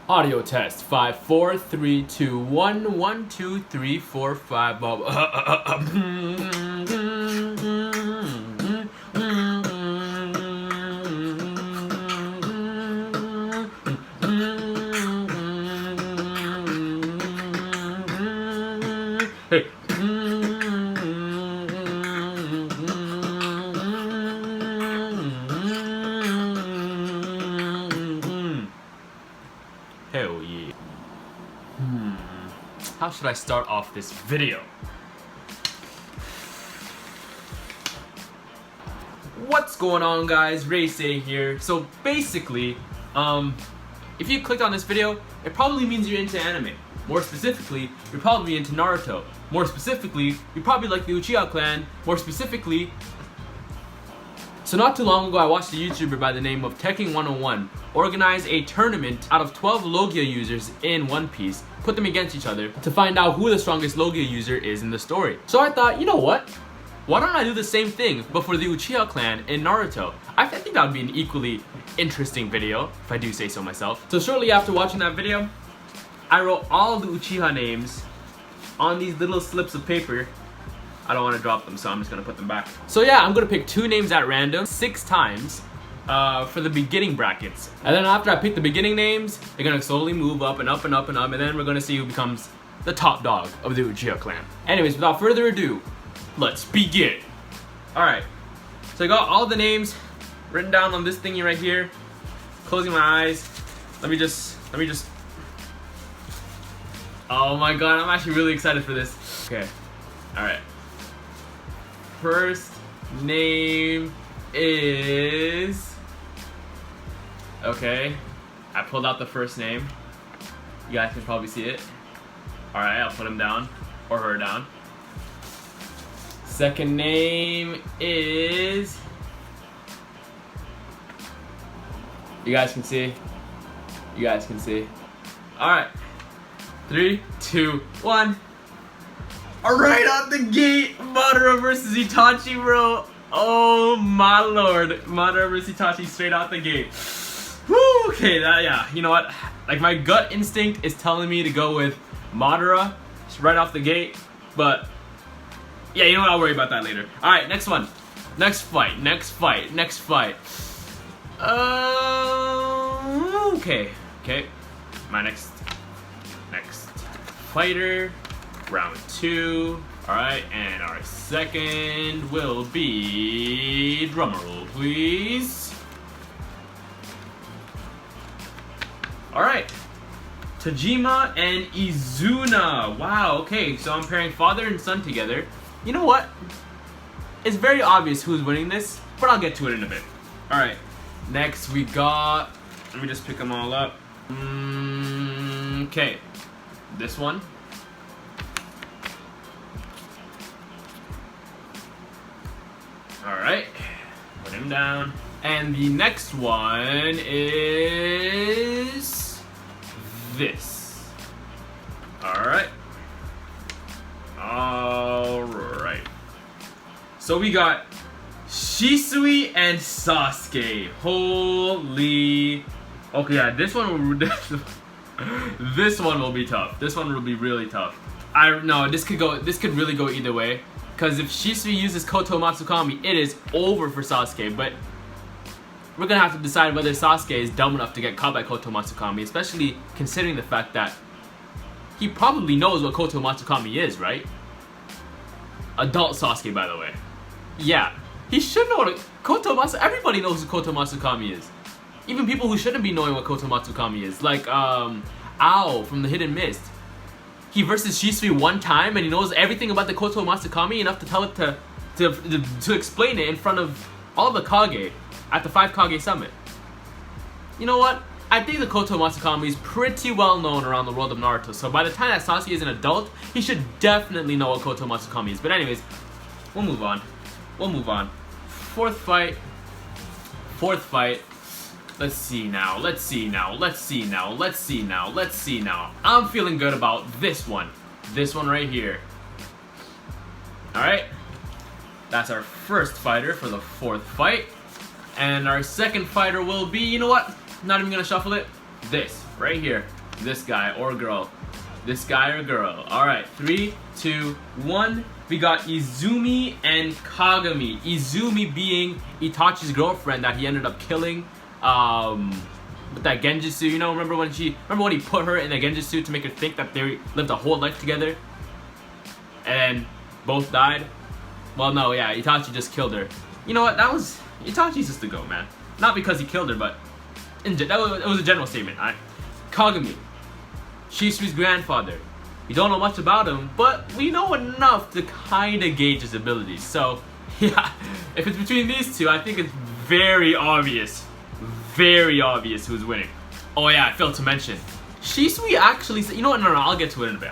Audio test 5 4 3 2 1 1 2 3 4 5 Hey. Hell yeah. How should I start off this video? What's going on, guys? RSA here. So basically, if you clicked on this video, it probably means you're into anime. More specifically, you're probably into Naruto. More specifically, you probably like the Uchiha clan. More specifically, so not too long ago, I watched a YouTuber by the name of Tekken101 organize a tournament out of 12 Logia users in One Piece, put them against each other to find out who the strongest Logia user is in the story. So I thought, you know what? Why don't I do the same thing, but for the Uchiha clan in Naruto? I think that would be an equally interesting video, if I do say so myself. So shortly after watching that video, I wrote all the Uchiha names on these little slips of paper. I don't want to drop them, so I'm just going to put them back. So yeah, I'm going to pick 2 names at random 6 times for the beginning brackets. And then after I pick the beginning names, they're going to slowly move up and up and up and up, and then we're going to see who becomes the top dog of the Uchiha clan. Anyways, without further ado, let's begin. Alright, so I got all the names written down on this thingy right here. Closing my eyes. Let me just... Oh my god, I'm actually really excited for this. Okay, alright. First name is... Okay, I pulled out the first name. You guys can probably see it. Alright, I'll put him down, or her down. Second name is... You guys can see. You guys can see. Alright. 3, 2, 1. Alright, out the gate, Madara versus Itachi, bro. Oh my lord. Madara versus Itachi straight out the gate. Woo, okay, yeah, you know what? Like, my gut instinct is telling me to go with Madara right off the gate, but yeah, you know what? I'll worry about that later. Alright, next one. Next fight. Okay. My next fighter. Round 2. Alright, and our second will be... Drumroll, please. Alright. Tajima and IZUNA. Wow, okay, so I'm pairing father and son together. You know what? It's very obvious who's winning this, but I'll get to it in a bit. Alright, next we got... Let me just pick them all up. Okay. This one. Alright, put him down. And the next one is this. Alright. So we got SHISUI and SASUKE. Holy. Okay, yeah, this one will be tough. This one will be really tough. This could really go either way. Because if Shisui uses Koto Matsukami, it is over for Sasuke, but we're gonna have to decide whether Sasuke is dumb enough to get caught by Koto Matsukami, especially considering the fact that he probably knows what Koto Matsukami is, right? Adult Sasuke, by the way. Yeah, he should know what everybody knows what Koto Matsukami is. Even people who shouldn't be knowing what Koto Matsukami is, like Ao from the Hidden Mist. He versus Shisui one time and he knows everything about the Koto Matsukami enough to tell it to explain it in front of all the Kage at the 5 Kage Summit. You know what? I think the Koto Matsukami is pretty well known around the world of Naruto, so by the time that Sasuke is an adult, he should definitely know what Koto Matsukami is. But anyways, we'll move on. Fourth fight. Let's see now. I'm feeling good about this one. This one right here. Alright. That's our first fighter for the 4th fight. And our second fighter will be, you know what? Not even gonna shuffle it. This, right here. This guy or girl. This guy or girl. Alright, 3, 2, 1. We got Izumi and Kagami. Izumi being Itachi's girlfriend that he ended up killing with that genjutsu, you know, remember when he put her in a genjutsu to make her think that they lived a whole life together and both died? Well, no, yeah, Itachi just killed her. You know what, Itachi's just the GOAT, man. Not because he killed her, but it was a general statement. Kagami, Shisui's grandfather. We don't know much about him, but we know enough to kind of gauge his abilities. So, yeah, if it's between these two, I think it's very obvious who's winning. Oh yeah, I failed to mention, Shisui actually said, you know what, no, I'll get to it in a bit.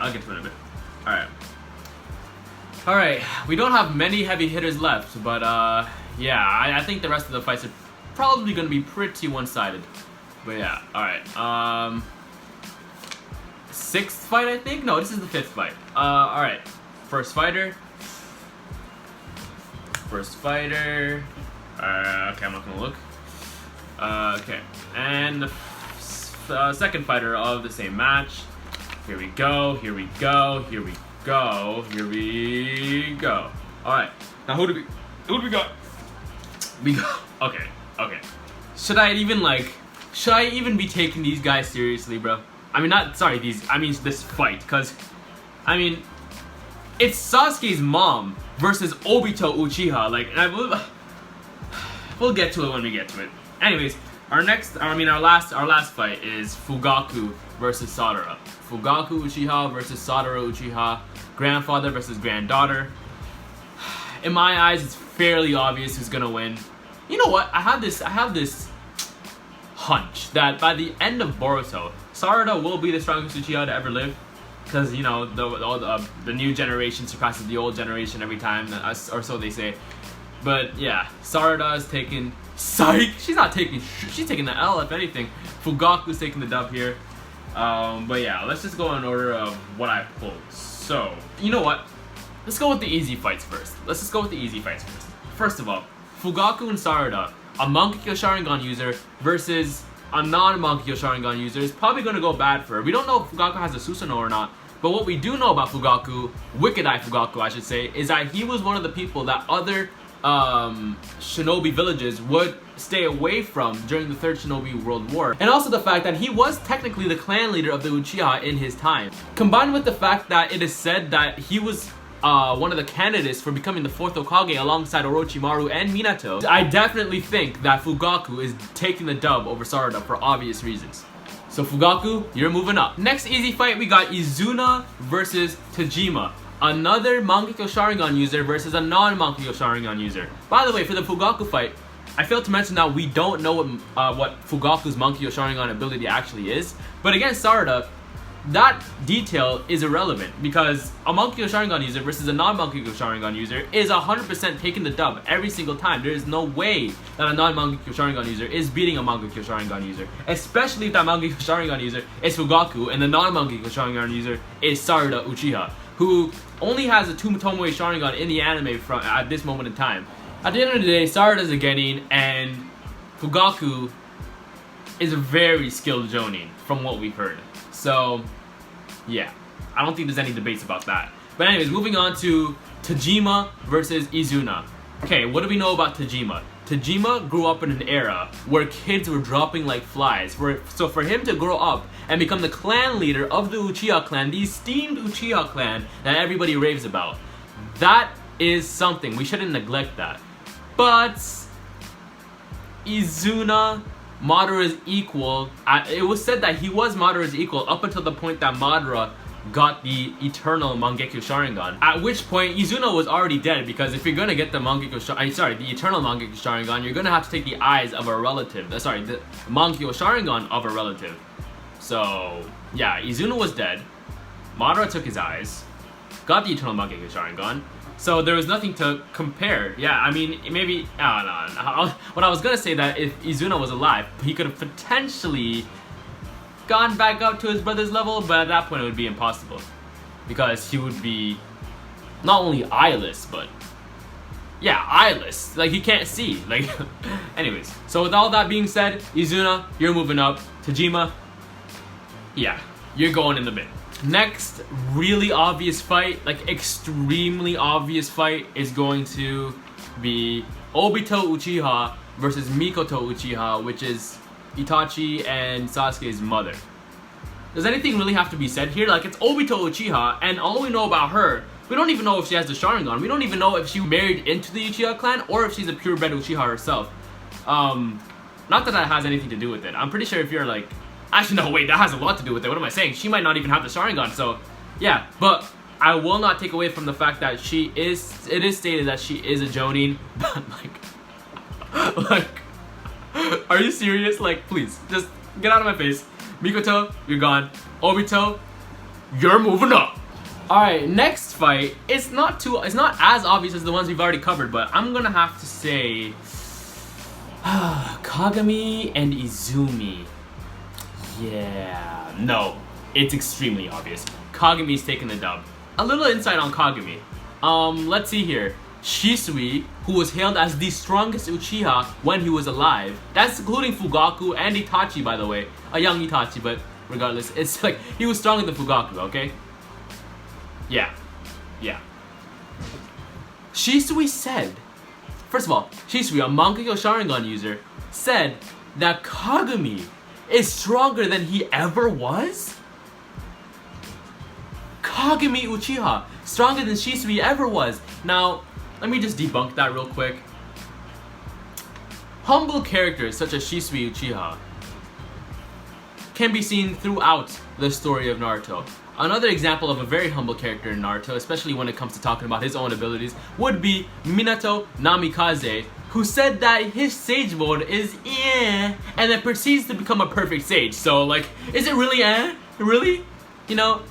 Alright, we don't have many heavy hitters left, but yeah, I think the rest of the fights are probably going to be pretty one-sided. But yeah, alright, sixth fight, I think? No, this is the fifth fight. Alright. First fighter. Okay, I'm not gonna look. Okay. And the second fighter of the same match. Here we go. Alright. Now who do we got? Okay. Should I even be taking these guys seriously, bro? I mean, this fight, because, I mean, it's Sasuke's mom versus Obito Uchiha, like, and we'll get to it when we get to it. Anyways, our last fight is Fugaku versus Sarada. Fugaku Uchiha versus Sarada Uchiha, grandfather versus granddaughter. In my eyes, it's fairly obvious who's gonna win. You know what? I have this hunch that by the end of Boruto, Sarada will be the strongest Uchiha to ever live, because, you know, the new generation surpasses the old generation every time, or so they say. But yeah, Sarada is taking she's taking the L, if anything. Fugaku's taking the dub here. But yeah, let's just go in order of what I pulled. So, you know what? Let's go with the easy fights first. First of all, Fugaku and Sarada, a Mangekyo Sharingan user versus a non-Mangekyo Sharingan user, is probably going to go bad for her. We don't know if Fugaku has a Susanoo or not, but what we do know about Fugaku, Wicked Eye Fugaku I should say, is that he was one of the people that other shinobi villages would stay away from during the Third Shinobi World War. And also the fact that he was technically the clan leader of the Uchiha in his time. Combined with the fact that it is said that he was one of the candidates for becoming the 4th Hokage alongside Orochimaru and Minato, I definitely think that Fugaku is taking the dub over Sarada for obvious reasons. So Fugaku, you're moving up. Next easy fight, we got IZUNA versus TAJIMA. Another Mangekyo Sharingan user versus a non-Mangekyo Sharingan user. By the way, for the Fugaku fight, I failed to mention that we don't know what Fugaku's Mangekyo Sharingan ability actually is. But against Sarada, that detail is irrelevant, because a Mangekyo Sharingan user versus a non-Mangekyo Sharingan user is 100% taking the dub every single time. There is no way that a non-Mangekyo Sharingan user is beating a Mangekyo Sharingan user, especially if that Mangekyo Sharingan user is Fugaku and the non-Mangekyo Sharingan user is Sarada Uchiha, who only has a 2 Tomoe Sharingan in the anime at this moment in time. At the end of the day, Sarada's a genin, and Fugaku is a very skilled jonin, from what we've heard. So, yeah, I don't think there's any debates about that. But anyways, moving on to TAJIMA versus IZUNA. Okay, what do we know about TAJIMA? TAJIMA grew up in an era where kids were dropping like flies. So for him to grow up and become the clan leader of the Uchiha clan, the esteemed Uchiha clan that everybody raves about, that is something. We shouldn't neglect that. But IZUNA, Madara's equal. It was said that he was Madara's equal up until the point that Madara got the eternal Mangekyo Sharingan. At which point IZUNA was already dead, because if you're gonna get the the eternal Mangekyo Sharingan, you're gonna have to take the eyes of a relative. The Mangekyo Sharingan of a relative. So yeah, IZUNA was dead. Madara took his eyes, got the eternal Mangekyo Sharingan. So there was nothing to compare. Yeah, I mean, maybe, what I was gonna say, that if IZUNA was alive, he could have potentially gone back up to his brother's level, but at that point it would be impossible, because he would be not only eyeless, but yeah, eyeless. Like, he can't see. Like, anyways. So with all that being said, IZUNA, you're moving up. TAJIMA, yeah, you're going in the bin. Next really obvious fight, like extremely obvious fight, is going to be Obito Uchiha versus Mikoto Uchiha, which is Itachi and Sasuke's mother. Does anything really have to be said here? Like, it's Obito Uchiha, and all we know about her, we don't even know if she has the Sharingan. We don't even know if she married into the Uchiha clan or if she's a purebred Uchiha herself. Not that that has anything to do with it. I'm pretty sure if you're like... Actually, no, wait, that has a lot to do with it. What am I saying? She might not even have the Sharingan, so... Yeah, but I will not take away from the fact that she is... It is stated that she is a Jonin, but like... Are you serious? Like, please, just get out of my face. Mikoto, you're gone. Obito, you're moving up. Alright, next fight. It's not as obvious as the ones we've already covered, but I'm gonna have to say Kagami and Izumi. Yeah, no, it's extremely obvious. Kagami's taking the dub. A little insight on Kagami. Let's see here. Shisui, who was hailed as the strongest Uchiha when he was alive. That's including Fugaku and Itachi, by the way. A young Itachi, but regardless, it's like he was stronger than Fugaku, okay? Yeah. Shisui said, first of all, Shisui, a Mangekyo Sharingan user, said that Kagami is stronger than he ever was? Kagami Uchiha, stronger than Shisui ever was. Now, let me just debunk that real quick. Humble characters such as Shisui Uchiha can be seen throughout the story of Naruto. Another example of a very humble character in Naruto, especially when it comes to talking about his own abilities, would be Minato Namikaze, who said that his sage mode is and then proceeds to become a perfect sage. So, like, is it really Really? You know,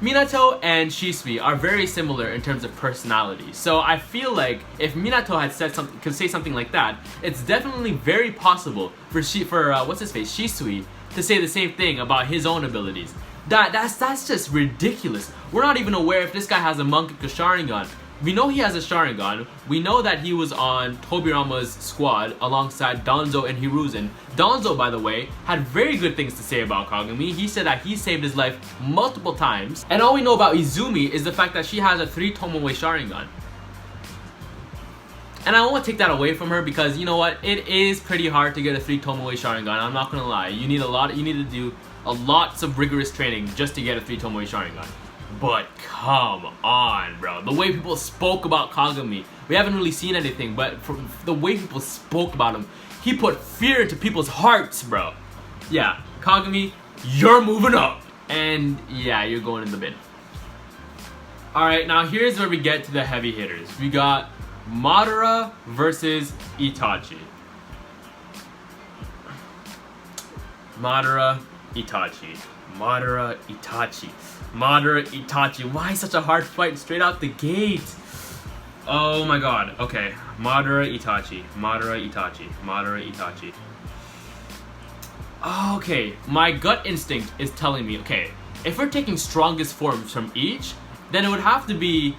Minato and Shisui are very similar in terms of personality. So I feel like if Minato had said something, could say something like that, it's definitely very possible for Shisui to say the same thing about his own abilities. That's just ridiculous. We're not even aware if this guy has a Mangekyo Sharingan. We know he has a Sharingan. We know that he was on Tobirama's squad alongside Danzo and Hiruzen. Danzo, by the way, had very good things to say about Kagami. He said that he saved his life multiple times. And all we know about Izumi is the fact that she has a 3 Tomoe Sharingan. And I won't take that away from her because, you know what, it is pretty hard to get a 3 Tomoe Sharingan. I'm not gonna lie. You need to do lots of rigorous training just to get a 3 Tomoe Sharingan. But come on, bro. The way people spoke about Kagami, we haven't really seen anything, but from the way people spoke about him, he put fear into people's hearts, bro. Yeah, Kagami, you're moving up. And yeah, you're going in the bin. Alright, now here's where we get to the heavy hitters. We got Madara versus Itachi. Madara, Itachi. Madara, Itachi. Madara, Itachi. Why such a hard fight straight out the gate? Oh my god. Okay. Madara, Itachi. Madara, Itachi. Madara, Itachi. Okay. My gut instinct is telling me, okay, if we're taking strongest forms from each, then it would have to be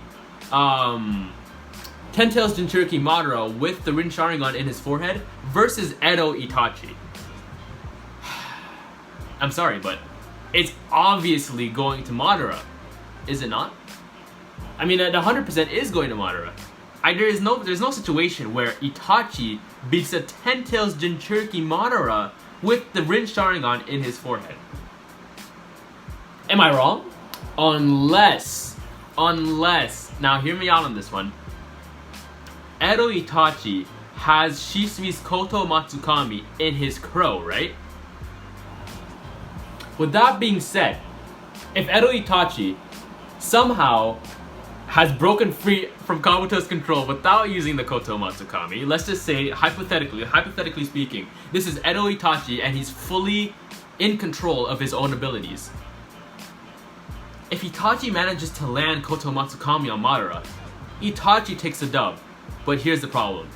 Ten Tails Jinchuriki Madara with the Rin Sharingan in his forehead versus Edo Itachi. I'm sorry, but it's obviously going to Madara, is it not? I mean, it 100% is going to Madara. There's no situation where Itachi beats a Ten Tails Jinchuriki Madara with the Rin Sharingan in his forehead. Am I wrong? Unless, now hear me out on this one. Edo Itachi has Shisui's Koto Matsukami in his crow, right? With that being said, if Edo Itachi somehow has broken free from Kabuto's control without using the Koto Matsukami, let's just say, hypothetically speaking, this is Edo Itachi and he's fully in control of his own abilities. If Itachi manages to land Koto Matsukami on Madara, Itachi takes the dub. But here's the problem.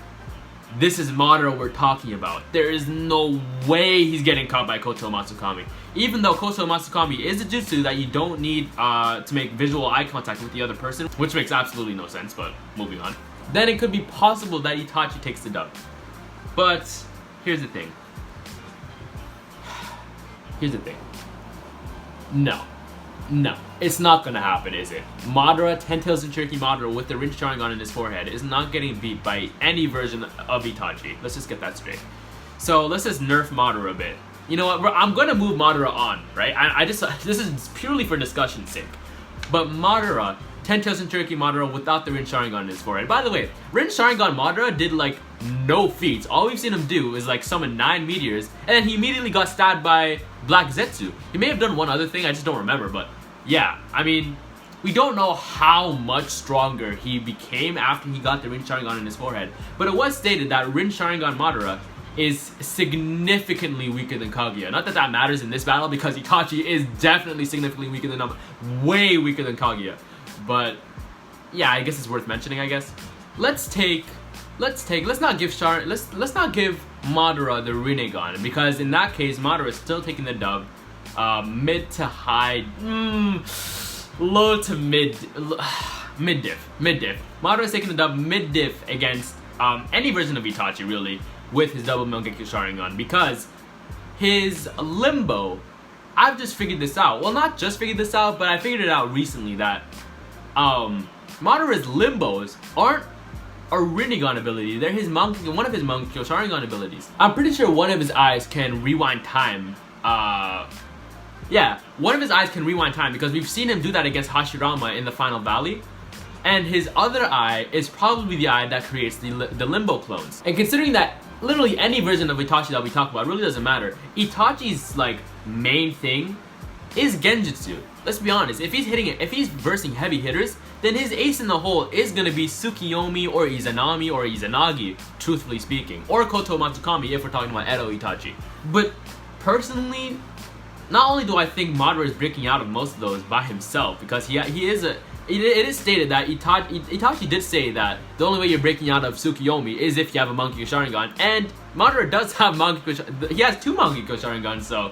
This is Madara we're talking about. There is no way he's getting caught by Koto Matsukami. Even though Koto Matsukami is a jutsu that you don't need to make visual eye contact with the other person, which makes absolutely no sense, but moving on. Then it could be possible that Itachi takes the dub. But here's the thing. No. No. It's not gonna happen, is it? Madara, 10 Tails Jinchuriki Madara with the Rin Sharingan in his forehead is not getting beat by any version of Itachi. Let's just get that straight. So let's just nerf Madara a bit. You know what? I'm gonna move Madara on, right? I just this is purely for discussion's sake. But Madara, 10 Tails Jinchuriki Madara without the Rin Sharingan in his forehead. By the way, Rin Sharingan Madara did like no feats. All we've seen him do is like summon 9 meteors, and then he immediately got stabbed by Black Zetsu. He may have done one other thing, I just don't remember, but yeah, I mean, we don't know how much stronger he became after he got the Rin Sharingan in his forehead, but it was stated that Rin Sharingan Madara is significantly weaker than Kaguya. Not that that matters in this battle, because Itachi is definitely significantly weaker than him, way weaker than Kaguya. But yeah, I guess it's worth mentioning. I guess let's not give Madara the Rinnegan, because in that case Madara is still taking the dub. Mid to high, low to mid diff. Madara is taking the dub mid diff against any version of Itachi really with his double Mangekyo Sharingan, because his limbo, I've just figured this out. Well, not just figured this out, but I figured it out recently that Madara's limbos aren't a Rinnegan ability. They're one of his Mangekyo Sharingan abilities. I'm pretty sure one of his eyes can rewind time. Yeah, one of his eyes can rewind time, because we've seen him do that against Hashirama in the Final Valley. And his other eye is probably the eye that creates the Limbo clones. And considering that literally any version of Itachi that we talk about really doesn't matter, Itachi's like main thing is Genjutsu. Let's be honest, if he's versing heavy hitters, then his ace in the hole is gonna be Tsukiyomi or Izanami or Izanagi, truthfully speaking. Or Koto Matsukami if we're talking about Edo Itachi. But personally, not only do I think Madara is breaking out of most of those by himself, because it is stated that Itachi did say that the only way you're breaking out of Tsukiyomi is if you have a Mangekyo Sharingan, and Madara does have he has 2 Mangekyo Sharingans, so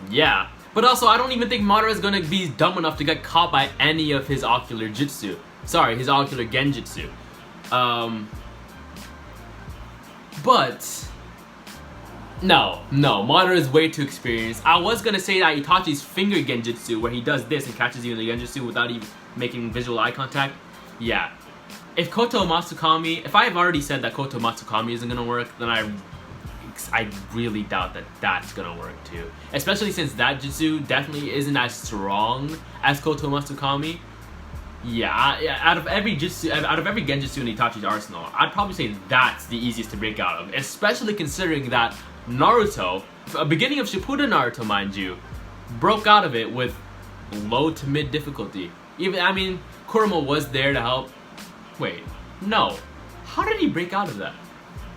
yeah. But also, I don't even think Madara is gonna be dumb enough to get caught by any of his ocular jutsu. Sorry, his ocular genjutsu. But no, Madara is way too experienced. I was gonna say that Itachi's finger genjutsu, where he does this and catches you in the genjutsu without even making visual eye contact, yeah. If I've already said that Koto Matsukami isn't gonna work, then I really doubt that that's gonna work too. Especially since that jutsu definitely isn't as strong as Koto Matsukami. Yeah, out of every genjutsu in Itachi's arsenal, I'd probably say that's the easiest to break out of. Especially considering that Naruto, beginning of Shippuden Naruto, mind you, broke out of it with low to mid difficulty. Kurama was there to help. Wait, no. How did he break out of that?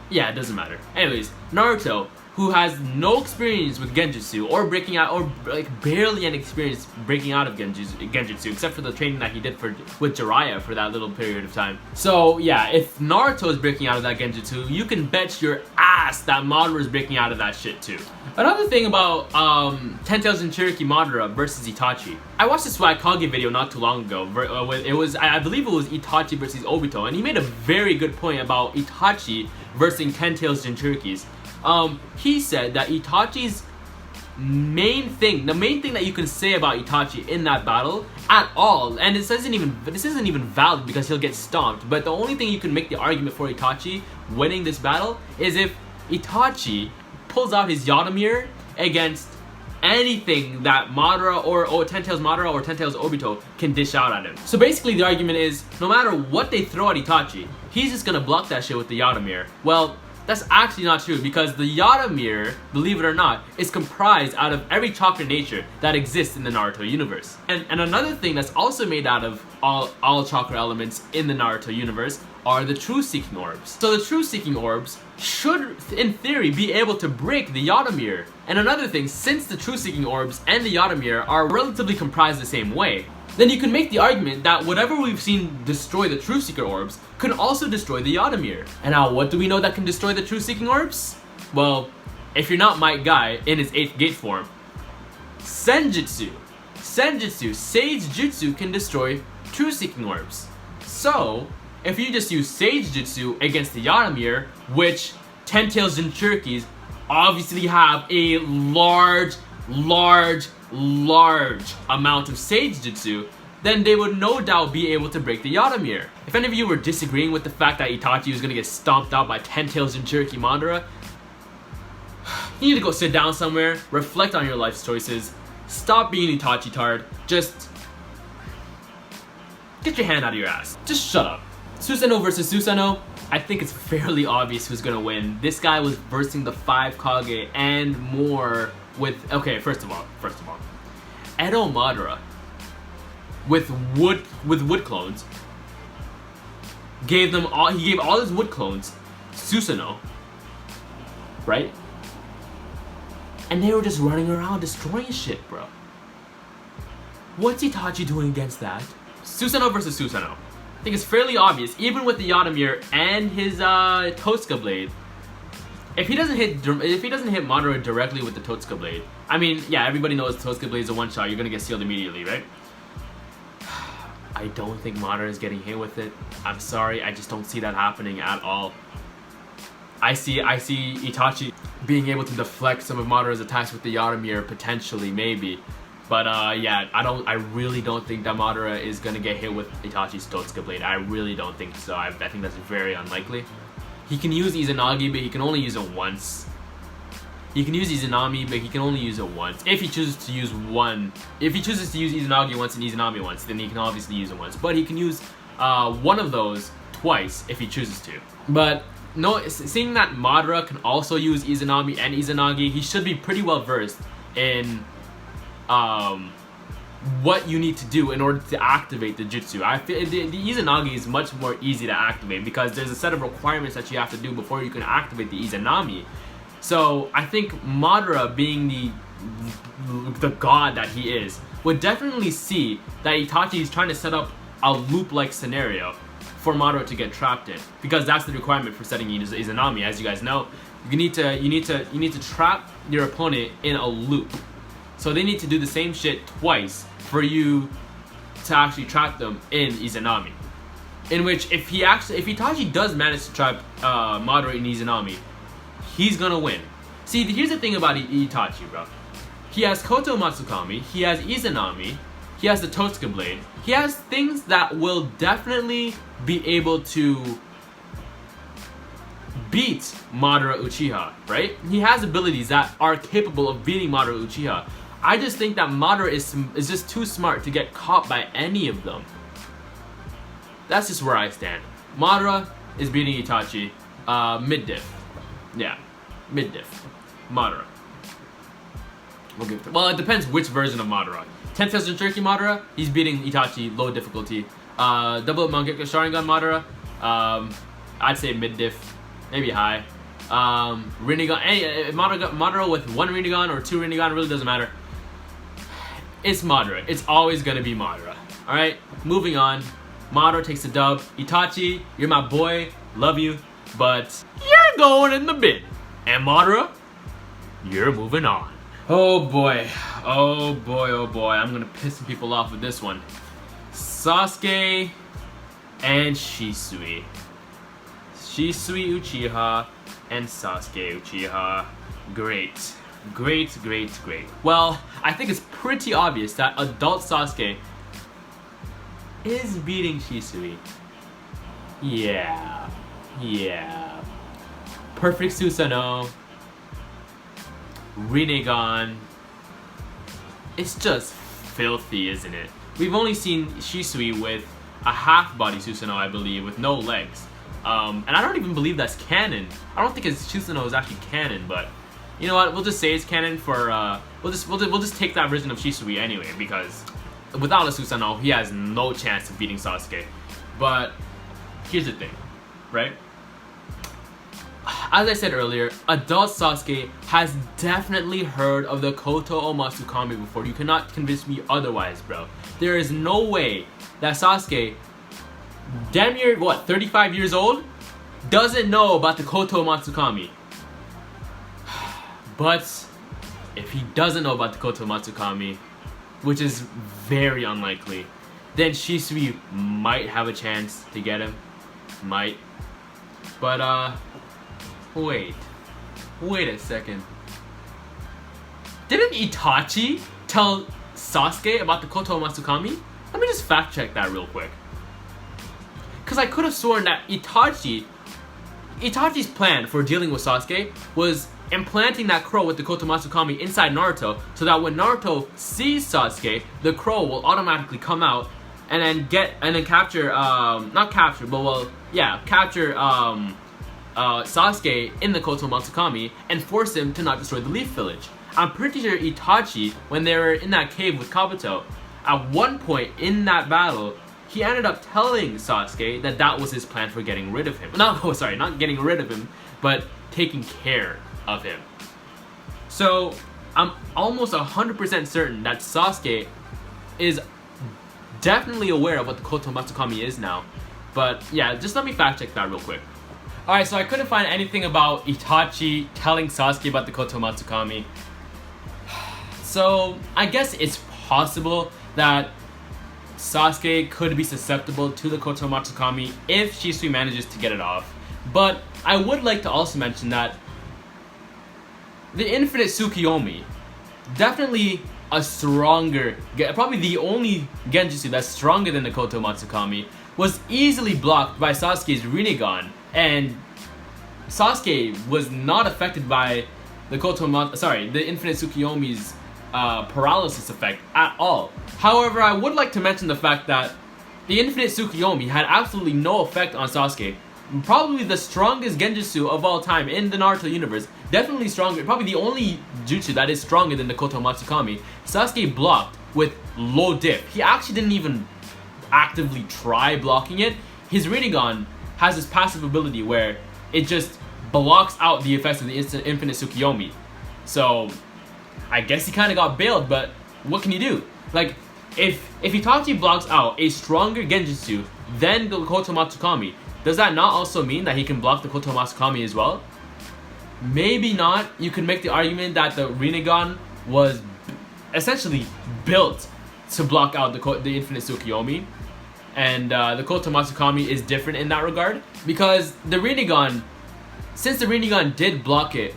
Yeah, it doesn't matter. Anyways, Naruto, who has no experience with genjutsu or breaking out, or like barely any experience breaking out of genjutsu, except for the training that he did with Jiraiya for that little period of time. So yeah, if Naruto is breaking out of that genjutsu, you can bet your ass that Madara is breaking out of that shit too. Another thing about 10 Tails Jinchuriki Madara versus Itachi. I watched this Kage video not too long ago. I believe it was Itachi versus Obito, and he made a very good point about Itachi versus 10 Tails Jinchurikis. He said that Itachi's the main thing that you can say about Itachi in that battle at all, and this isn't even valid because he'll get stomped, but the only thing you can make the argument for Itachi winning this battle is if Itachi pulls out his Yada against anything that Madara or 10 Tails Madara or 10 Tails Obito can dish out at him. So basically the argument is, no matter what they throw at Itachi, he's just gonna block that shit with the Yada. Well, that's actually not true, because the Yada mirror, believe it or not, is comprised out of every chakra nature that exists in the Naruto universe. And another thing that's also made out of all chakra elements in the Naruto universe are the true seeking orbs. So the true seeking orbs should, in theory, be able to break the Yada mirror. And another thing, since the true seeking orbs and the Yada mirror are relatively comprised the same way, then you can make the argument that whatever we've seen destroy the True Seeker Orbs could also destroy the Yada mirror. And now, what do we know that can destroy the True Seeking Orbs? Well, if you're not Might Guy in his 8th gate form, Senjutsu, Sage Jutsu can destroy True Seeking Orbs. So, if you just use Sage Jutsu against the Yada mirror, which 10 Tails Jinchurikis obviously have a large large amount of Sage Jutsu, then they would no doubt be able to break the Yata Mirror. If any of you were disagreeing with the fact that Itachi was gonna get stomped out by 10 Tails Jinchuriki Madara, you need to go sit down somewhere, reflect on your life's choices, stop being Itachi tard, just get your hand out of your ass. Just shut up. Susanoo versus Susanoo, I think it's fairly obvious who's gonna win. This guy was versing the 5 Kage and more with, okay, first of all, Edo Madara with wood clones he gave all his wood clones Susanoo, right? And they were just running around destroying shit, bro. What's Itachi doing against that? Susanoo versus Susanoo. I think it's fairly obvious, even with the Yata Mirror and his Totsuka blade. If he doesn't hit Madara directly with the Totsuka blade, I mean, yeah, everybody knows the Totsuka blade is a one shot. You're gonna get sealed immediately, right? I don't think Madara is getting hit with it. I'm sorry, I just don't see that happening at all. I see Itachi being able to deflect some of Madara's attacks with the Yata Mirror, potentially, maybe. But yeah, I really don't think that Madara is gonna get hit with Itachi's Totsuka blade. I really don't think so. I think that's very unlikely. He can use Izanagi, but he can only use it once. He can use Izanami, but he can only use it once. If he chooses to use one, if he chooses to use Izanagi once and Izanami once, then he can obviously use it once. But he can use one of those twice if he chooses to. But no, seeing that Madara can also use Izanami and Izanagi, he should be pretty well versed in what you need to do in order to activate the jutsu. I feel the Izanagi is much more easy to activate because there's a set of requirements that you have to do before you can activate the Izanami. So I think Madara, being the god that he is, would definitely see that Itachi is trying to set up a loop-like scenario for Madara to get trapped in, because that's the requirement for setting Izanami. As you guys know, you need to trap your opponent in a loop. So they need to do the same shit twice for you to actually trap them in Izanami. In which, if Itachi does manage to trap Madara in Izanami, he's gonna win. See, here's the thing about Itachi, bro. He has Koto Matsukami, he has Izanami, he has the Totsuka blade. He has things that will definitely be able to beat Madara Uchiha, right? He has abilities that are capable of beating Madara Uchiha. I just think that Madara is just too smart to get caught by any of them. That's just where I stand. Madara is beating Itachi mid-diff. Yeah, mid-diff. Madara. Well, it depends which version of Madara. 10th Jinchuriki Madara, he's beating Itachi low difficulty. Double up Mangekyo Sharingan Madara, I'd say mid-diff, maybe high. Rinnegan, Madara with 1 Rinnegan or 2 Rinnegan, really doesn't matter. It's Madara. It's always gonna be Madara. Alright, moving on. Madara takes the dub. Itachi, you're my boy, love you, but you're going in the bin. And Madara, you're moving on. Oh boy, oh boy, oh boy. I'm gonna piss some people off with this one. Sasuke and Shisui. Shisui Uchiha and Sasuke Uchiha. Great. Great, great, great. Well, I think it's pretty obvious that adult Sasuke is beating Shisui. Yeah. Yeah. Perfect Susanoo. Rinnegan. It's just filthy, isn't it? We've only seen Shisui with a half-body Susanoo, I believe, with no legs. And I don't even believe that's canon. I don't think his Susanoo is actually canon, but you know what? We'll just say it's canon for we'll just take that version of Shisui anyway, because without a Susanoo, he has no chance of beating Sasuke. But here's the thing, right? As I said earlier, adult Sasuke has definitely heard of the Koto Matsukami before. You cannot convince me otherwise, bro. There is no way that Sasuke, damn near, what, 35 years old, doesn't know about the Koto Matsukami. But if he doesn't know about the Koto Matsukami, which is very unlikely, then Shisui might have a chance to get him. Might. But, wait a second. Didn't Itachi tell Sasuke about the Koto Matsukami? Let me just fact check that real quick. Because I could have sworn that Itachi's plan for dealing with Sasuke was implanting that crow with the Koto Matsukami inside Naruto, so that when Naruto sees Sasuke, the crow will automatically come out and then capture Sasuke in the Koto Matsukami and force him to not destroy the Leaf Village. I'm pretty sure Itachi, when they were in that cave with Kabuto, at one point in that battle, he ended up telling Sasuke that that was his plan for getting rid of him. Not getting rid of him, but taking care of him. So I'm almost 100% certain that Sasuke is definitely aware of what the Koto Matsukami is now. But yeah, just let me fact check that real quick. Alright, so I couldn't find anything about Itachi telling Sasuke about the Koto Matsukami. So I guess it's possible that Sasuke could be susceptible to the Koto Matsukami if Shisui manages to get it off. But I would like to also mention that the Infinite Tsukiyomi, definitely a stronger, probably the only genjutsu that's stronger than the Koto Matsukami, was easily blocked by Sasuke's Rinnegan, and Sasuke was not affected by the Infinite Tsukiyomi's paralysis effect at all. However, I would like to mention the fact that the Infinite Tsukiyomi had absolutely no effect on Sasuke. Probably the strongest genjutsu of all time in the Naruto universe. Definitely stronger, probably the only jutsu that is stronger than the Koto Matsukami. Sasuke blocked with low diff. He actually didn't even actively try blocking it. His Rinnegan has this passive ability where it just blocks out the effects of the Infinite Tsukiyomi. So I guess he kind of got bailed, but what can you do? Like, if Itachi blocks out a stronger genjutsu than the Koto Matsukami, does that not also mean that he can block the Koto Matsukami as well? Maybe not. You could make the argument that the Rinnegan was essentially built to block out the Infinite Tsukiyomi, and the Koto Matsukami is different in that regard, because the Rinnegan, since the Rinnegan did block it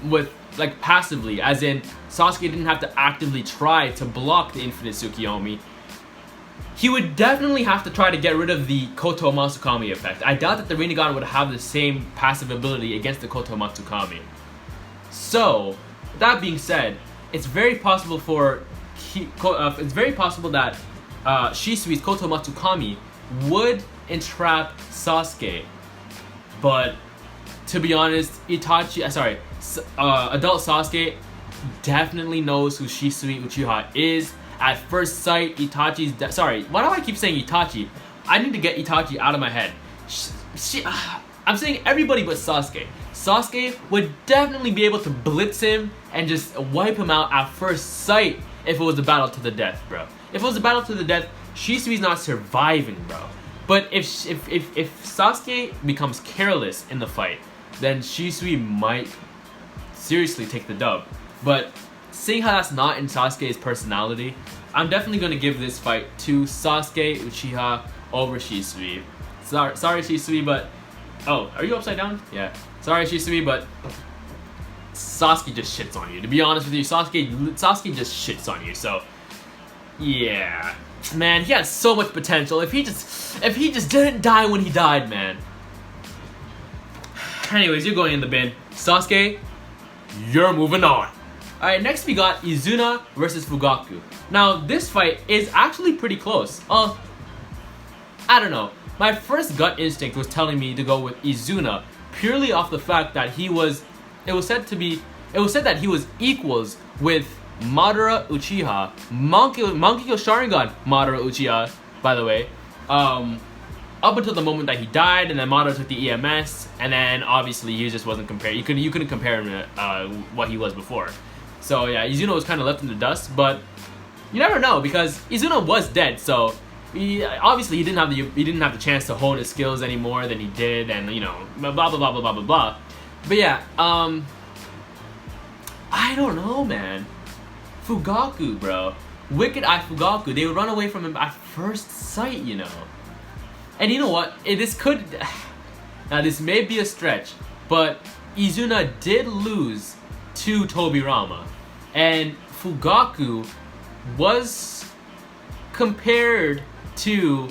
with like passively, as in Sasuke didn't have to actively try to block the Infinite Tsukiyomi, he would definitely have to try to get rid of the Koto Matsukami effect. I doubt that the Rinnegan would have the same passive ability against the Koto Matsukami. So, that being said, it's very possible that Shisui's Koto Matsukami would entrap Sasuke. But to be honest, adult Sasuke definitely knows who Shisui Uchiha is. At first sight, Itachi's... why do I keep saying Itachi? I need to get Itachi out of my head. I'm saying everybody but Sasuke. Sasuke would definitely be able to blitz him and just wipe him out at first sight if it was a battle to the death, bro. If it was a battle to the death, Shisui's not surviving, bro. But if Sasuke becomes careless in the fight, then Shisui might seriously take the dub. But seeing how that's not in Sasuke's personality, I'm definitely going to give this fight to Sasuke Uchiha over Shisui. Sorry Shisui, but... Oh, are you upside down? Yeah. Sorry Shisui, but Sasuke just shits on you. To be honest with you, Sasuke just shits on you, so... Yeah. Man, he has so much potential. If he just didn't die when he died, man. Anyways, you're going in the bin. Sasuke, you're moving on. Alright, next we got IZUNA versus FUGAKU. Now, this fight is actually pretty close. I don't know. My first gut instinct was telling me to go with IZUNA purely off the fact that it was said that he was equals with Madara Uchiha, Mangekyo Sharingan Madara Uchiha, by the way, up until the moment that he died, and then Madara took the EMS, and then obviously he just wasn't compared. You couldn't compare him to what he was before. So yeah, IZUNA was kind of left in the dust, but you never know, because IZUNA was dead, so obviously he didn't have the chance to hone his skills any more than he did, and you know, blah blah blah blah blah blah blah. But yeah, I don't know, man. FUGAKU, bro. Wicked Eye FUGAKU. They would run away from him at first sight, you know. And you know what? Now this may be a stretch, but IZUNA did lose to Tobirama. And Fugaku was compared to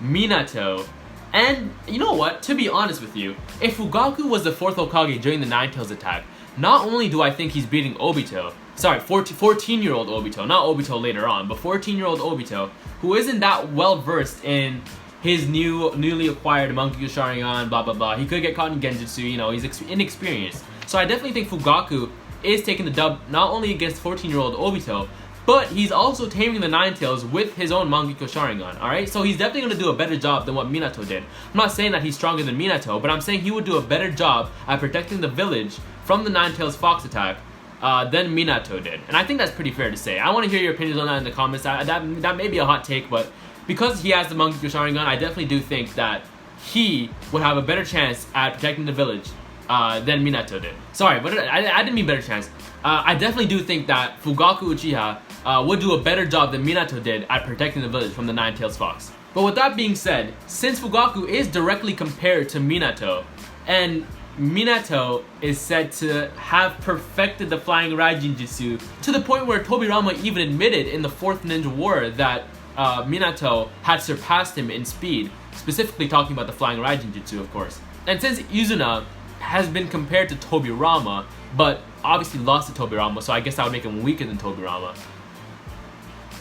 Minato. And you know what? To be honest with you, if Fugaku was the 4th Hokage during the Nine Tails attack, not only do I think he's beating Obito, sorry, 14-year-old Obito, not Obito later on, but 14-year-old Obito, who isn't that well versed in his newly acquired Monkey Sharingan, blah blah blah. He could get caught in Genjutsu, you know, he's inexperienced. So I definitely think Fugaku is taking the dub not only against 14-year-old Obito, but he's also taming the Nine Tails with his own Mangekyo Sharingan, alright? So he's definitely going to do a better job than what Minato did. I'm not saying that he's stronger than Minato, but I'm saying he would do a better job at protecting the village from the Nine Tails Fox attack than Minato did. And I think that's pretty fair to say. I want to hear your opinions on that in the comments. That may be a hot take, but because he has the Mangekyo Sharingan, I definitely do think that he would have a better chance at protecting the village than Minato did. Sorry, but I didn't mean better chance. I definitely do think that Fugaku Uchiha would do a better job than Minato did at protecting the village from the Nine Tails Fox. But with that being said, since Fugaku is directly compared to Minato, and Minato is said to have perfected the Flying Raijin Jutsu to the point where Tobirama even admitted in the 4th Ninja War that Minato had surpassed him in speed, specifically talking about the Flying Raijin Jutsu, of course. And since IZUNA has been compared to Tobirama, but obviously lost to Tobirama, so I guess that would make him weaker than Tobirama.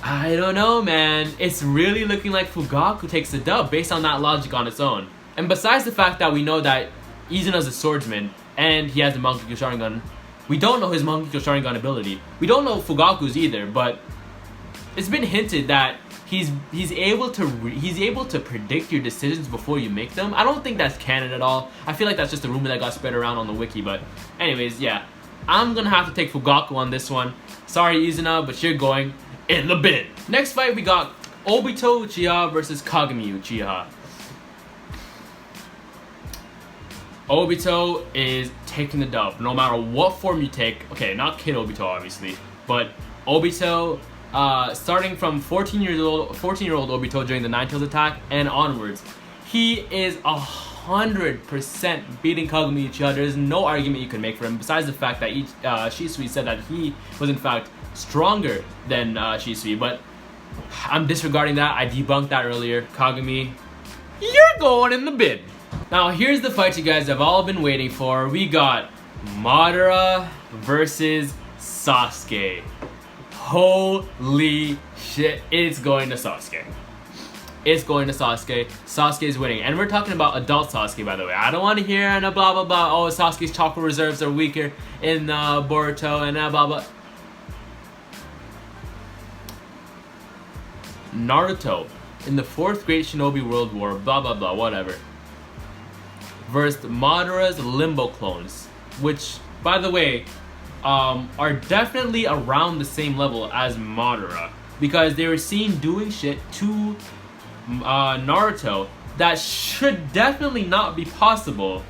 I don't know, man. It's really looking like Fugaku takes the dub based on that logic on its own. And besides the fact that we know that Izuna's a swordsman and he has the Mangekyo Sharingan, we don't know his Mangekyo Sharingan ability. We don't know Fugaku's either, but it's been hinted that he's able to predict your decisions before you make them. I don't think that's canon at all. I feel like that's just a rumor that got spread around on the wiki, but anyways, yeah. I'm gonna have to take Fugaku on this one. Sorry, Izuna, but you're going in the bin. Next fight, we got Obito Uchiha versus KAGAMI Uchiha. Obito is taking the dub, no matter what form you take. Okay, not Kid Obito, obviously, but Obito, starting from 14-year-old Obito during the Nine Tails attack and onwards, he is 100% beating KAGAMI Uchiha. There's no argument you can make for him, besides the fact that Shisui said that he was in fact stronger than Shisui, but I'm disregarding that. I debunked that earlier. KAGAMI, you're going in the bin. Now here's the fight you guys have all been waiting for. We got Madara versus Sasuke. Holy shit, it's going to Sasuke. It's going to Sasuke. Sasuke is winning. And we're talking about adult Sasuke, by the way. I don't want to hear and blah blah blah. Oh, Sasuke's chakra reserves are weaker in Boruto and blah blah. Naruto in the 4th Great Shinobi World War, blah blah blah, whatever, versus Madara's Limbo clones, which, by the way, are definitely around the same level as Madara, because they were seen doing shit to Naruto that should definitely not be possible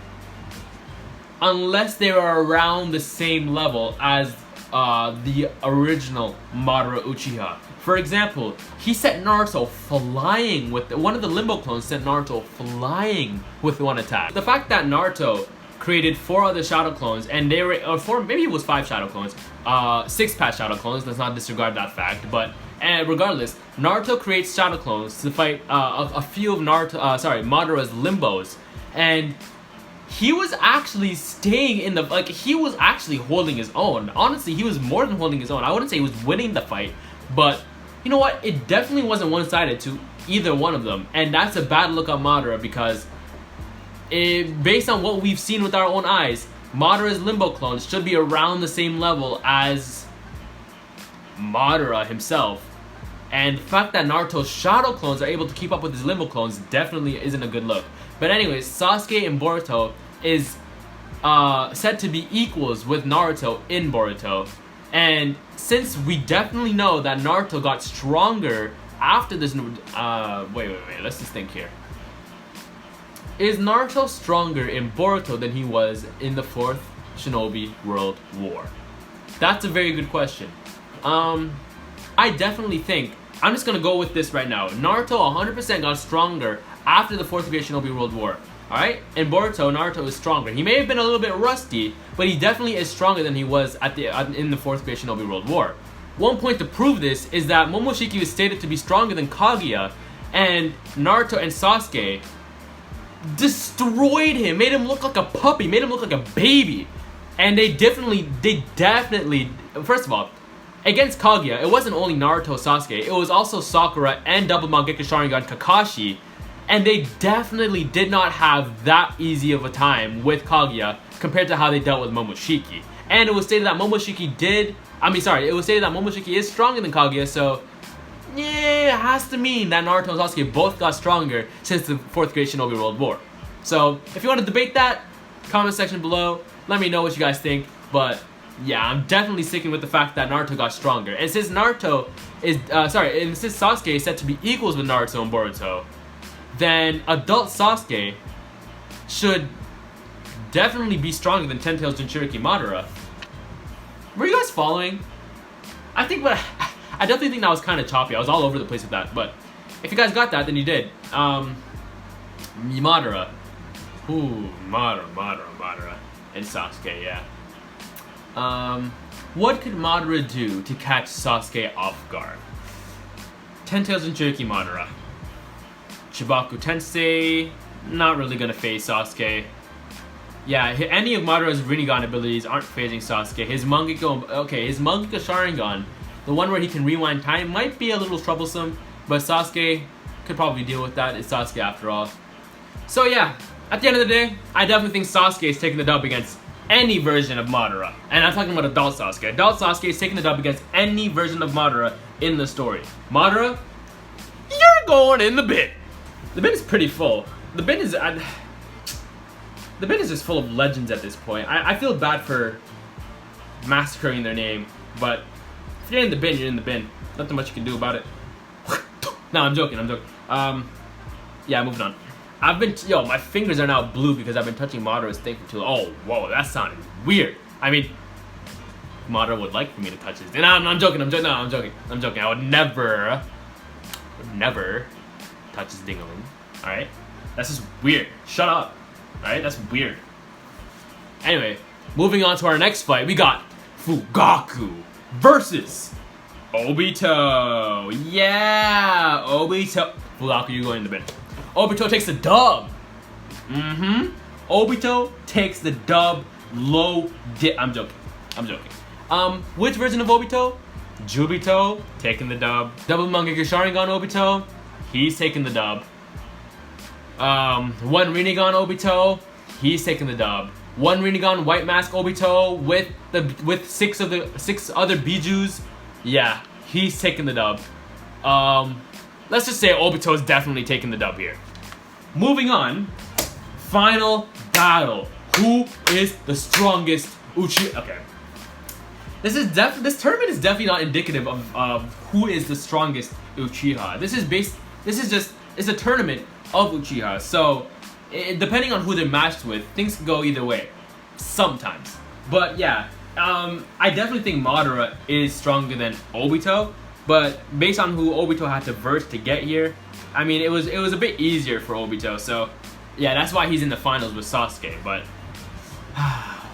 unless they are around the same level as the original Madara Uchiha. For example, he sent Naruto flying with one of the Limbo clones sent Naruto flying with one attack. The fact that Naruto created 4 other shadow clones, and they were, or 4, maybe it was 5 shadow clones, 6 past shadow clones, let's not disregard that fact, but regardless, Naruto creates shadow clones to fight a few of Madara's Limbos, and he was actually staying in the, like, he was actually holding his own. Honestly, he was more than holding his own. I wouldn't say he was winning the fight, but you know what? It definitely wasn't one-sided to either one of them, and that's a bad look on Madara, because based on what we've seen with our own eyes, Madara's Limbo clones should be around the same level as Madara himself. And the fact that Naruto's shadow clones are able to keep up with his Limbo clones definitely isn't a good look. But anyways, Sasuke and Boruto is said to be equals with Naruto in Boruto. And since we definitely know that Naruto got stronger after this, wait, let's just think here. Is Naruto stronger in Boruto than he was in the 4th Shinobi World War? That's a very good question. I definitely think, I'm just gonna go with this right now. Naruto 100% got stronger after the 4th Great Shinobi World War. Alright? In Boruto, Naruto is stronger. He may have been a little bit rusty, but he definitely is stronger than he was in the 4th Great Shinobi World War. one point to prove this is that Momoshiki was stated to be stronger than Kaguya, and Naruto and Sasuke destroyed him, made him look like a puppy, made him look like a baby. And they definitely, first of all, against Kaguya, it wasn't only Naruto, Sasuke, it was also Sakura and Double Mangekyo Sharingan Kakashi, and they definitely did not have that easy of a time with Kaguya compared to how they dealt with Momoshiki. And it was stated that Momoshiki is stronger than Kaguya, so yeah, it has to mean that Naruto and Sasuke both got stronger since the 4th Great Shinobi World War. So, if you want to debate that, comment section below, let me know what you guys think, but yeah, I'm definitely sticking with the fact that Naruto got stronger. And since since Sasuke is said to be equals with Naruto and Boruto, then adult Sasuke should definitely be stronger than Ten Tails Jinchuriki Madara. Were you guys following? I definitely think that was kind of choppy. I was all over the place with that, but if you guys got that, then you did. Madara. Ooh, Madara. And Sasuke, yeah. What could Madara do to catch Sasuke off guard? Ten Tails Jinchuriki Madara. Chibaku Tensei, not really gonna phase Sasuke. Yeah, any of Madara's Rinnegan abilities aren't phasing Sasuke. His Mangekyo Sharingan, the one where he can rewind time, might be a little troublesome, but Sasuke could probably deal with that. It's Sasuke after all. So yeah, at the end of the day, I definitely think Sasuke is taking the dub against any version of Madara. And I'm talking about adult Sasuke. Adult Sasuke is taking the dub against any version of Madara in the story. Madara, you're going in the bin. The bin is pretty full. The bin is just full of legends at this point. I feel bad for massacring their name, but if you're in the bin, you're in the bin. Nothing much you can do about it. No, I'm joking. Yeah, moving on. My fingers are now blue because I've been touching Madara's thing for too long. Oh, whoa, that sounded weird. I mean, Madara would like for me to touch his thing. No, I'm joking. I would never touch his ding-a-ling. Alright? That's just weird. Shut up. Alright? That's weird. Anyway, moving on to our next fight, we got Fugaku versus Obito. Yeah, Obito. Fugaku, you going in the bin. Obito takes the dub. Obito takes the dub. I'm joking. Which version of Obito? Jubito taking the dub. Double Mangekyo Sharingan Obito, he's taking the dub. One Rinnegan Obito, he's taking the dub. One Rinnegan White Mask Obito with 6 other Bijus, yeah, he's taking the dub. Let's just say Obito is definitely taking the dub here. Moving on, final battle. Who is the strongest Uchiha? Okay. This tournament is definitely not indicative of who is the strongest Uchiha. It's a tournament of Uchiha. So, depending on who they're matched with, things can go either way. Sometimes. But yeah, I definitely think Madara is stronger than Obito. But based on who Obito had to verse to get here, I mean, it was a bit easier for Obito. So, yeah, that's why he's in the finals with Sasuke. But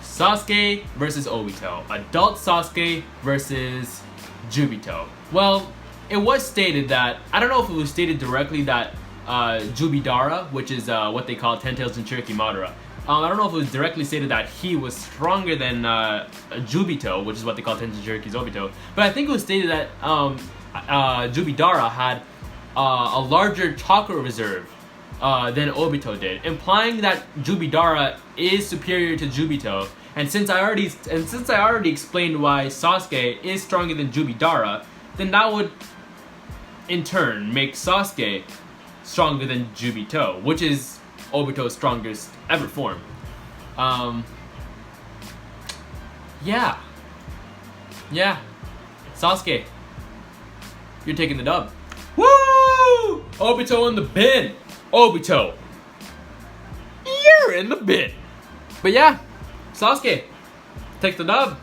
Sasuke versus Obito. Adult Sasuke versus Jubito. Well, it was stated that, I don't know if it was stated directly that Jubidara, which is what they call Ten Tails Jinchuriki Madara. I don't know if it was directly stated that he was stronger than Jubito, which is what they call Ten Tails Jinchuriki Obito. But I think it was stated that Jubidara had a larger chakra reserve than Obito did, implying that Jubidara is superior to Jubito. And since I already explained why Sasuke is stronger than Jubidara, then that would in turn make Sasuke stronger than Jubito, which is Obito's strongest ever form. Yeah, Sasuke, you're taking the dub. Woo! Obito in the bin. Obito, you're in the bin. But yeah, Sasuke, take the dub.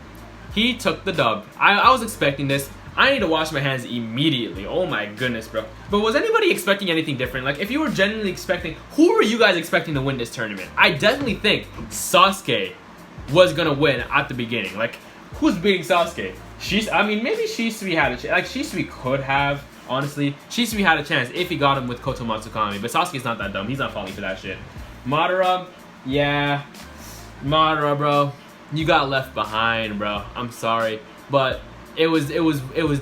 He took the dub. I was expecting this. I need to wash my hands immediately. Oh my goodness, bro. But was anybody expecting anything different? Like, if you were genuinely expecting, who were you guys expecting to win this tournament? I definitely think Sasuke was gonna win at the beginning. Like, who's beating Sasuke? I mean, maybe Shisui had a chance. Like, Shisui could have, honestly. Shisui had a chance if he got him with Koto Matsukami. But Sasuke's not that dumb. He's not falling for that shit. Madara, yeah. Madara, bro. You got left behind, bro. I'm sorry. But it was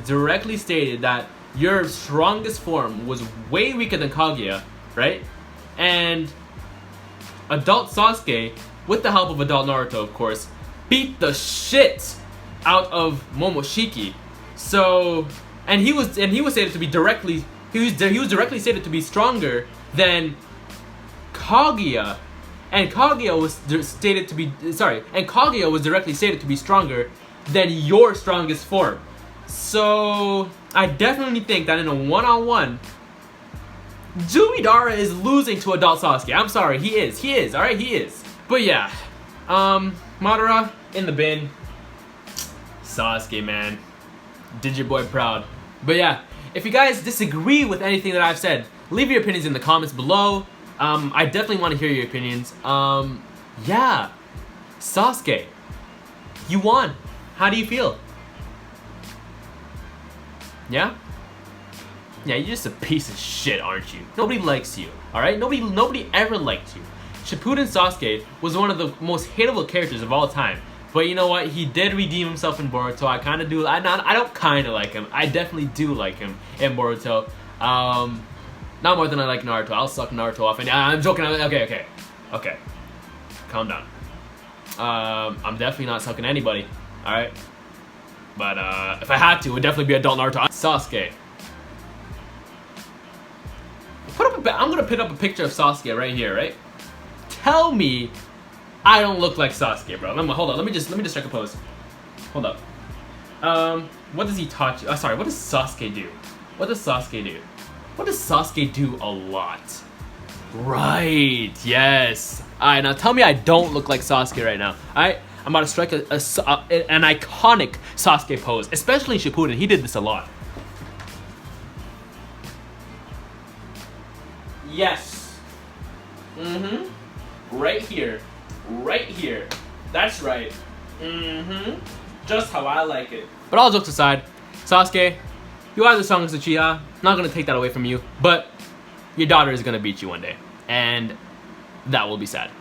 directly stated that your strongest form was way weaker than Kaguya, right? And adult Sasuke, with the help of adult Naruto, of course, beat the shit out of Momoshiki. So, and he was stated to be directly directly stated to be stronger than Kaguya, and Kaguya was stated to be and Kaguya was directly stated to be stronger than your strongest form. So I definitely think that in a one-on-one, Zumidara is losing to adult Sasuke. I'm sorry, he is, alright, he is. But yeah, Madara in the bin. Sasuke, man, did your boy proud. But yeah, if you guys disagree with anything that I've said, leave your opinions in the comments below. I definitely want to hear your opinions. Yeah, Sasuke, you won. How do you feel? Yeah? Yeah, you're just a piece of shit, aren't you? Nobody likes you, alright? Nobody ever liked you. Shippuden Sasuke was one of the most hateable characters of all time. But you know what? He did redeem himself in Boruto. I kind of do. I don't kind of like him. I definitely do like him in Boruto. Not more than I like Naruto. I'll suck Naruto off. And I'm joking. Okay. Calm down. I'm definitely not sucking anybody. All right. But if I had to, it would definitely be adult Naruto. Sasuke. I'm gonna put up a picture of Sasuke right here, right? Tell me I don't look like Sasuke, bro. Hold on. Let me just strike a pose. Hold up. What does Itachi? Sorry. What does Sasuke do? What does Sasuke do? What does Sasuke do a lot? Right. Yes. All right. Now tell me I don't look like Sasuke right now. All right. I'm about to strike an iconic Sasuke pose, especially in Shippuden. He did this a lot. Yes. Right here. Right here. That's right. Just how I like it. But all jokes aside, Sasuke, you are the strongest Uchiha. Not gonna take that away from you, but your daughter is gonna beat you one day, and that will be sad.